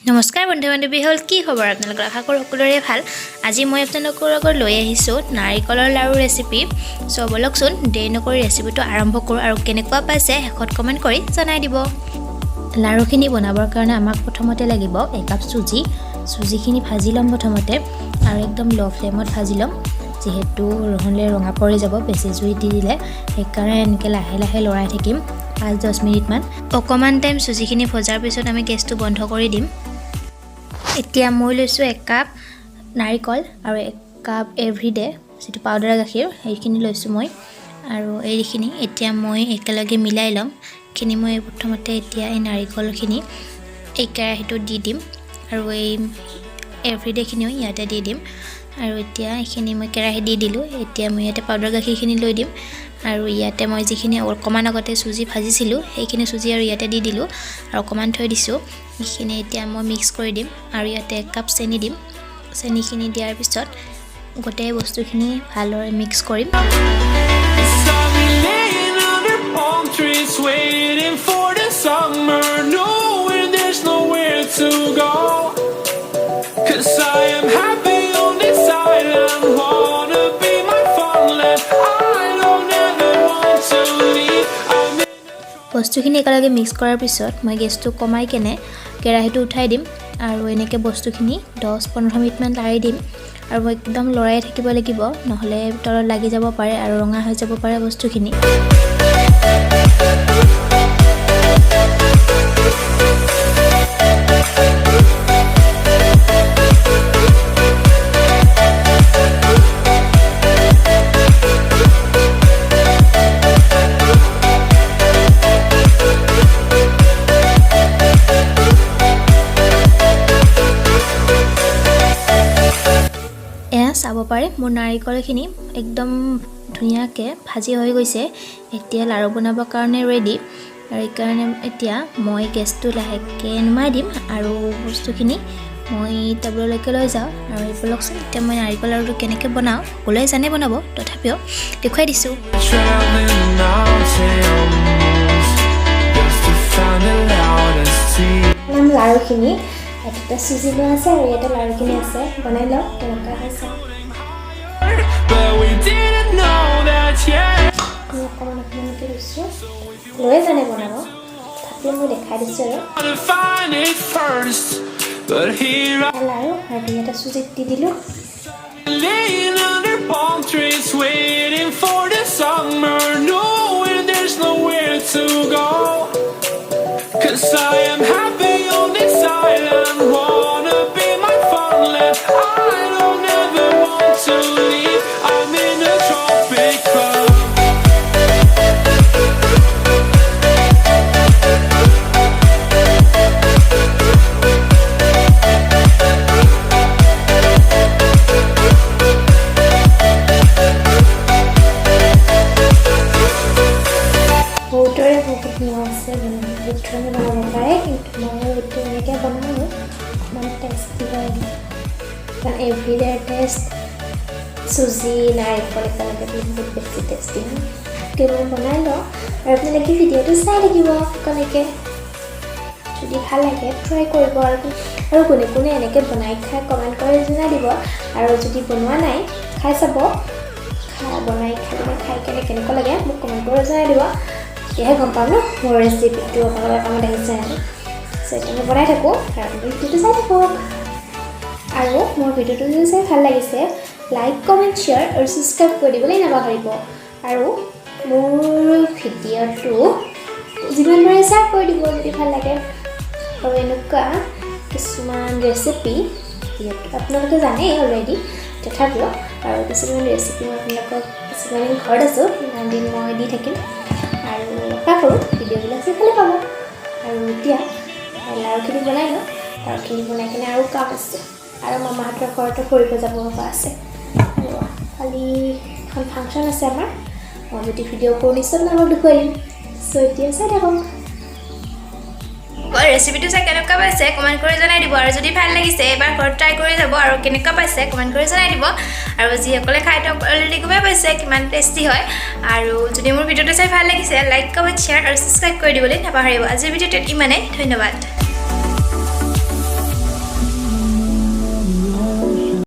নমস্কাৰ বন্ধু বান্ধৱী হল কি খবৰ আপোনালোকৰ আশা কৰোঁ সকলোৰে ভাল আজি মই আপোনালোকৰ লগত লৈ আহিছো নাৰিকলৰ লাৰু ৰেচিপি সো বলকচোন দেৰি নকৰি ৰেচিপিটো আৰম্ভ কৰোঁ আৰু কেনেকুৱা পাইছে হেকত কমেন্ট কৰি জনাই দিব লাৰুখিনি বনাবৰ কাৰণে আমাক প্ৰথমতে লাগিব 1 কাপ সুজিখিনি ভাজি লম প্ৰথমতে আৰু একদম লো ফ্লেমত ভাজি লম যেহেতু ৰহনলে ৰঙা পৰি যাব বেছি জুই দি দিলে সেইকাৰণে এনেকৈ লাহে লাহে লৰাই থাকিম 5-10 মিনিট মান অকমান টাইম সুজিখিনি ভজাৰ পিছত আমি গেছটো বন্ধ কৰি দিম এতিয়া মই লৈছো 1 কাপ নাৰিকল আৰু 1 কাপ এভৰিডে যেটো পাউডাৰ গাখীৰ এইখিনি লৈছো মই আৰু এইখিনি এতিয়া মই একেলগে মিলাই লম খিনি মই প্ৰথমতে এতিয়া এই নাৰিকলখিনি এই কেৰাহীটো দি দিম আৰু এই এভৰিডে খিনিও ইয়াতে দি দিম আৰু এতিয়া এইখিনি মই কেৰাহী দি দিলো এতিয়া মই ইয়াতে পাউডাৰ গাখীৰখিনি লৈ দিম আৰু ইয়াতে মই যিখিনি অকমান আগতে সুজি ভাজিছিলো সেইখিনি সুজি আৰু ইয়াতে দি দিলো আৰু অকমান থৈ দিছো এইখিনি এতিয়া মই মিক্স কৰি দিম আৰু ইয়াতে 1 কাপ চেনি দিম চেনিখিনি দিয়াৰ পিছত গোটেই বস্তুখিনি ভালদৰে মিক্স কৰিম বস্তুখিনি একেলগে মিক্স কৰাৰ পিছত মই গেছটো কমাই কেনে কেৰাহীটো উঠাই দিম আৰু এনেকৈ বস্তুখিনি 10-15 মিনিট মান লাৰি দিম আৰু একদম লৰাই থাকিব লাগিব নহলে তলত লাগি যাব পাৰে আৰু ৰঙা হৈ যাব পাৰে বস্তুখিনি চাব পাৰে মোৰ নাৰিকলখিনি একদম ধুনিয়াকে ভাজি হৈ গৈছে এতিয়া লাৰু বনাবৰ কাৰণে ৰেডি আৰু এই কাৰণে এতিয়া মই গেছটো লাহেকে নমাই দিম আৰু বস্তুখিনি মই টেবুললৈকে লৈ যাওঁ আৰু এই বলকচোন এতিয়া মই নাৰিকল লাৰুটো কেনেকৈ বনাওঁ সকলোৱে জানে বনাব তথাপিও দেখুৱাই দিছোঁ লাৰুখিনি এটা সুজি লোৱা আছে আৰু এটা লাৰুখিনি আছে বনাই লওঁ কেনেকুৱা হৈছে লৈ জানে বনাব তথাপিও মই দেখাই দিছোঁ আৰু এটা চুজিত দি দিলোঁ everyday taste সুজি নাৰিকল একেলগে বহুত বেছি টেষ্টি হয় কেৱল বনাই লওঁ আৰু আপোনালোকে ভিডিঅ'টো চাই থাকিব কেনেকৈ যদি ভাল লাগে ট্ৰাই কৰিব আৰু কোনে কোনে এনেকৈ বনাই খাই কমেণ্ট কৰি জনাই দিব আৰু যদি বনোৱা নাই খাই চাব বনাই খাই কেনেকুৱা লাগে মোক কমেণ্ট কৰি জনাই দিব তেতিয়াহে গম পাম ন মোৰ ৰেচিপিটো আপোনালোকৰ কামত আহিছে সেইকাৰণে বনাই থাকোঁ আৰু ভিডিঅ'টো চাই থাকক আৰু মোৰ ভিডিঅ'টো যদি চাই ভাল লাগিছে লাইক কমেণ্ট শ্বেয়াৰ আৰু সাবস্ক্ৰাইব কৰি দিবলৈ নাপাহৰিব আৰু মোৰ ভিডিঅ'টো যিমান পাৰে শ্বেয়াৰ কৰি দিব যদি ভাল লাগে আৰু এনেকুৱা কিছুমান ৰেচিপি আপোনালোকে জানেই অলৰেডি তথাপিও আৰু কিছুমান ৰেচিপি মই আপোনালোকক কিছুমান ঘৰত আছোঁ ইমান দিন মই দি থাকিম আৰু আশা কৰোঁ ভিডিঅ'বিলাক চাই ভালে পাব আৰু এতিয়া লাৰুখিনি বনাই লওঁ লাৰুখিনি বনাই কিনে আৰু কাম আছে আৰু মামাহঁতৰ ঘৰতো ফুৰিব যাব আছে আৰু কালি এখন ফাংচন আছে আমাৰ মই যদি ভিডিঅ' কৰোঁ নিশ্চয় আপোনালোকক দেখুৱাই দিম চ' এতিয়া চাই থাকক ৰেচিপিটো চাই কেনেকুৱা পাইছে কমেণ্ট কৰি জনাই দিব আৰু যদি ভাল লাগিছে এবাৰ ঘৰত ট্ৰাই কৰি যাব আৰু কেনেকুৱা পাইছে কমেণ্ট কৰি জনাই দিব আৰু যিসকলে খাই তেওঁক অলৰেডি গমে পাইছে কিমান টেষ্টি হয় আৰু যদি মোৰ ভিডিঅ'টো চাই ভাল লাগিছে লাইক কমেণ্ট শ্বেয়াৰ আৰু সাবস্ক্ৰাইব কৰি দিবলৈ নাপাহৰিব আজিৰ ভিডিঅ'টোত ইমানেই ধন্যবাদ